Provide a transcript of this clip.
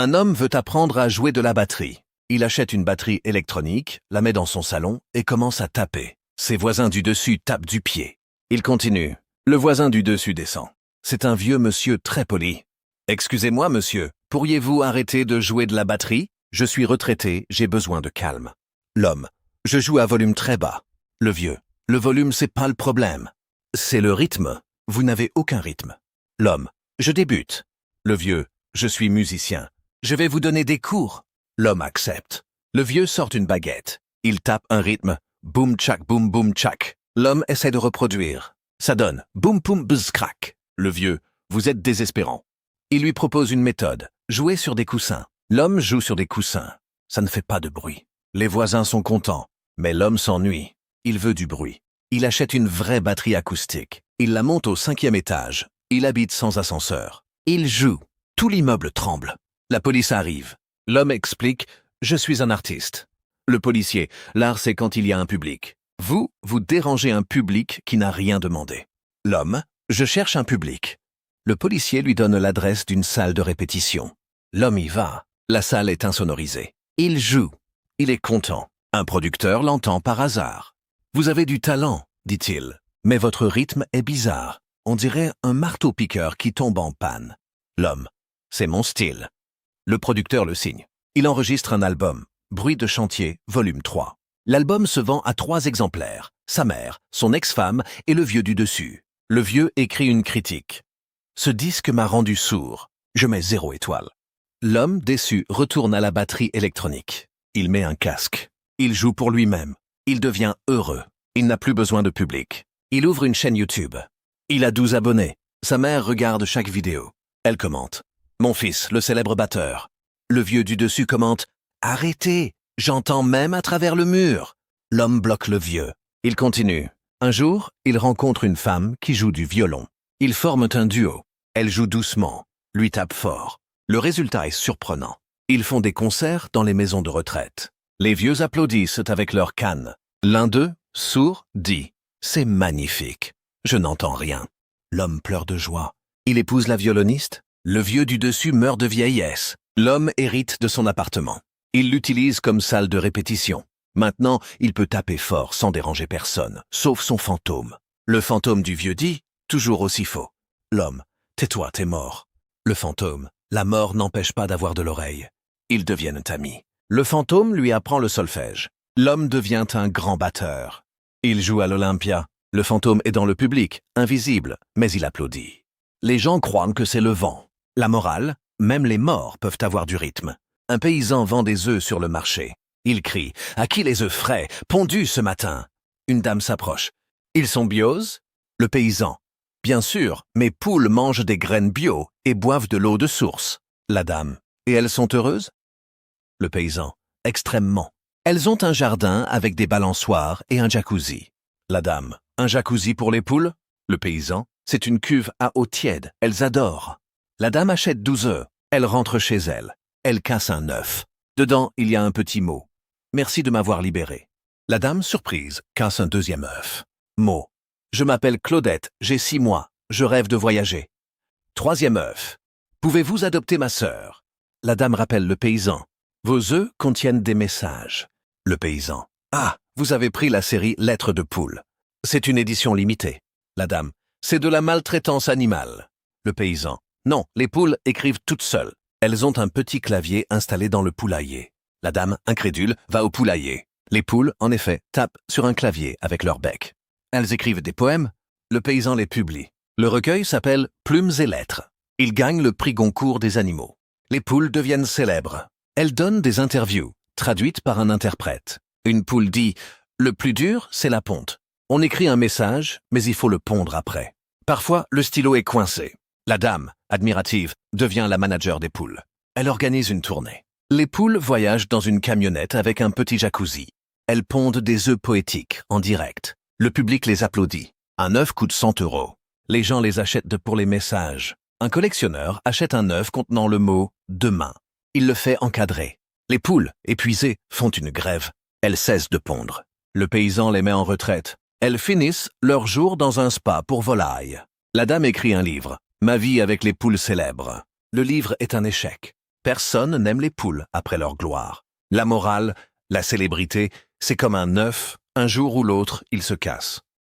Un homme veut apprendre à jouer de la batterie. Il achète une batterie électronique, la met dans son salon et commence à taper. Ses voisins du dessus tapent du pied. Il continue. Le voisin du dessus descend. C'est un vieux monsieur très poli. « Excusez-moi, monsieur, pourriez-vous arrêter de jouer de la batterie? Je suis retraité, j'ai besoin de calme. » L'homme. « Je joue à volume très bas. » Le vieux. « Le volume, c'est pas le problème. C'est le rythme. Vous n'avez aucun rythme. » L'homme. « Je débute. » Le vieux. « Je suis musicien. Je vais vous donner des cours. » L'homme accepte. Le vieux sort une baguette. Il tape un rythme. Boum tchak boum boum tchak. L'homme essaie de reproduire. Ça donne boum poum buzz crack. Le vieux. Vous êtes désespérant. Il lui propose une méthode. Jouer sur des coussins. L'homme joue sur des coussins. Ça ne fait pas de bruit. Les voisins sont contents. Mais l'homme s'ennuie. Il veut du bruit. Il achète une vraie batterie acoustique. Il la monte au 5e étage. Il habite sans ascenseur. Il joue. Tout l'immeuble tremble. La police arrive. L'homme explique « Je suis un artiste ». Le policier « L'art, c'est quand il y a un public. Vous dérangez un public qui n'a rien demandé. » L'homme « Je cherche un public. » Le policier lui donne l'adresse d'une salle de répétition. L'homme y va. La salle est insonorisée. Il joue. Il est content. Un producteur l'entend par hasard. « Vous avez du talent, dit-il, mais votre rythme est bizarre. On dirait un marteau-piqueur qui tombe en panne. » L'homme « C'est mon style. » Le producteur le signe. Il enregistre un album, Bruit de chantier, volume 3. L'album se vend à 3 exemplaires, sa mère, son ex-femme et le vieux du dessus. Le vieux écrit une critique. Ce disque m'a rendu sourd. Je mets 0 étoile. L'homme, déçu, retourne à la batterie électronique. Il met un casque. Il joue pour lui-même. Il devient heureux. Il n'a plus besoin de public. Il ouvre une chaîne YouTube. Il a 12 abonnés. Sa mère regarde chaque vidéo. Elle commente. Mon fils, le célèbre batteur. Le vieux du dessus commente « Arrêtez, j'entends même à travers le mur !» L'homme bloque le vieux. Il continue. Un jour, il rencontre une femme qui joue du violon. Ils forment un duo. Elle joue doucement, lui tape fort. Le résultat est surprenant. Ils font des concerts dans les maisons de retraite. Les vieux applaudissent avec leurs cannes. L'un d'eux, sourd, dit « C'est magnifique. Je n'entends rien. » L'homme pleure de joie. Il épouse la violoniste. Le vieux du dessus meurt de vieillesse. L'homme hérite de son appartement. Il l'utilise comme salle de répétition. Maintenant, il peut taper fort sans déranger personne, sauf son fantôme. Le fantôme du vieux dit, toujours aussi faux. L'homme, tais-toi, t'es mort. Le fantôme, la mort n'empêche pas d'avoir de l'oreille. Ils deviennent amis. Le fantôme lui apprend le solfège. L'homme devient un grand batteur. Il joue à l'Olympia. Le fantôme est dans le public, invisible, mais il applaudit. Les gens croient que c'est le vent. La morale, même les morts peuvent avoir du rythme. Un paysan vend des œufs sur le marché. Il crie « À qui les œufs frais, pondus ce matin ?» Une dame s'approche. « Ils sont bios ?» Le paysan. « Bien sûr, mes poules mangent des graines bio et boivent de l'eau de source. » La dame. « Et elles sont heureuses ?» Le paysan. « Extrêmement. Elles ont un jardin avec des balançoires et un jacuzzi. » La dame. « Un jacuzzi pour les poules ?» Le paysan. « C'est une cuve à eau tiède, elles adorent. » La dame achète 12 œufs. Elle rentre chez elle. Elle casse un œuf. Dedans, il y a un petit mot. « Merci de m'avoir libéré. » La dame, surprise, casse un 2e œuf. Mot. « Je m'appelle Claudette, j'ai 6 mois. Je rêve de voyager. » 3e œuf. « Pouvez-vous adopter ma sœur ?» La dame rappelle le paysan. « Vos œufs contiennent des messages. » Le paysan. « Ah, vous avez pris la série Lettres de poule. C'est une édition limitée. » La dame. « C'est de la maltraitance animale. » Le paysan. Non, les poules écrivent toutes seules. Elles ont un petit clavier installé dans le poulailler. La dame, incrédule, va au poulailler. Les poules, en effet, tapent sur un clavier avec leur bec. Elles écrivent des poèmes. Le paysan les publie. Le recueil s'appelle « Plumes et lettres ». Il gagne le prix Goncourt des animaux. Les poules deviennent célèbres. Elles donnent des interviews, traduites par un interprète. Une poule dit « Le plus dur, c'est la ponte. On écrit un message, mais il faut le pondre après. Parfois, le stylo est coincé. » La dame, admirative, devient la manager des poules. Elle organise une tournée. Les poules voyagent dans une camionnette avec un petit jacuzzi. Elles pondent des œufs poétiques, en direct. Le public les applaudit. Un œuf coûte 100 €. Les gens les achètent pour les messages. Un collectionneur achète un œuf contenant le mot « demain ». Il le fait encadrer. Les poules, épuisées, font une grève. Elles cessent de pondre. Le paysan les met en retraite. Elles finissent leur jour dans un spa pour volailles. La dame écrit un livre. Ma vie avec les poules célèbres. Le livre est un échec. Personne n'aime les poules après leur gloire. La morale, la célébrité, c'est comme un œuf, un jour ou l'autre, il se casse.